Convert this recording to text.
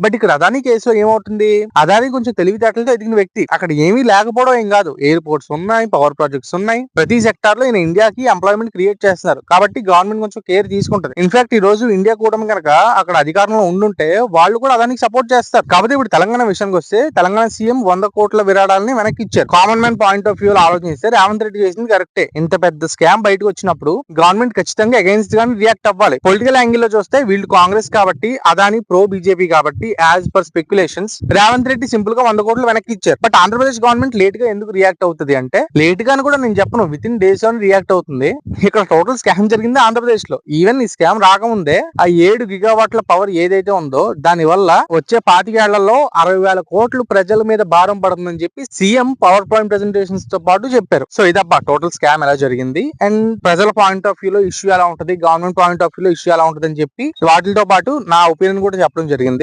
But ఇక్కడ అదానీ కేసులో ఏమవుతుంది, అదానీ కొంచెం తెలివితేటలతో ఎదిగిన వ్యక్తి. అక్కడ ఏమీ లేకపోవడం ఏం కాదు, ఎయిర్పోర్ట్స్ ఉన్నాయి, పవర్ ప్రాజెక్ట్స్ ఉన్నాయి, ప్రతి సెక్టార్ లో ఈయన ఇండియాకి ఎంప్లాయ్మెంట్ క్రియేట్ చేస్తున్నారు. కాబట్టి గవర్నమెంట్ కొంచెం కేర్ తీసుకుంటది. ఇన్ఫాక్ట్ ఈ రోజు ఇండియా కూటమి కనుక అక్కడ అధికారంలో ఉండుంటే వాళ్ళు కూడా అదానికి సపోర్ట్ చేస్తారు. కాబట్టి ఇప్పుడు తెలంగాణ విషయానికి వస్తే తెలంగాణ సీఎం 100 కోట్ల విరాళాలని వెనక్కి ఇచ్చారు. Common man point of view లో ఆలోచిస్తే రేవంత్ రెడ్డి చేసింది కరెక్టే. ఇంత పెద్ద స్కామ్ బయటకు వచ్చినప్పుడు గవర్నమెంట్ ఖచ్చితంగా అగైన్స్ గానీ రియాక్ట్ అవ్వాలి. పొలిటికల్ యాంగిల్ లో చూస్తే వీళ్ళు కాంగ్రెస్ కాబట్టి, అదాని ప్రో బీజేపీ కాబట్టి as per speculations Revanth Reddy simple గా 100 కోట్లు వెనక్కి ఇచ్చారు. బట్ ఆంధ్రప్రదేశ్ గవర్నమెంట్ లేట్ గా ఎందుకు రియాక్ట్ అవుతుంది అంటే, లేట్ గా కూడా నేను చెప్పను, విత్ ఇన్ డేస్ అని రియాక్ట్ అవుతుంది. ఇక్కడ టోటల్ స్కామ్ జరిగింది ఆంధ్రప్రదేశ్ లో. ఈవెన్ ఈ స్కామ్ రాకముందే ఆ 7 గిగావాట్ల పవర్ ఏదైతే ఉందో దాని వల్ల వచ్చే 25 ఏళ్లలో 60,000 కోట్లు ప్రజల మీద భారం పడుతుందని చెప్పి సీఎం పవర్ పాయింట్ ప్రెజెంటేషన్స్ తో పాటు చెప్పారు. సో ఇదబ్బా టోటల్ స్కామ్ ఎలా జరిగింది అండ్ ప్రజల పాయింట్ ఆఫ్ వ్యూ లో ఇష్యూ ఎలా ఉంటుంది, గవర్నమెంట్ పాయింట్ ఆఫ్ వ్యూ లో ఇష్యూ ఎలా ఉంటుంది అని చెప్పి వాటితో పాటు నా ఒపీనియన్ కూడా చెప్పడం జరిగింది.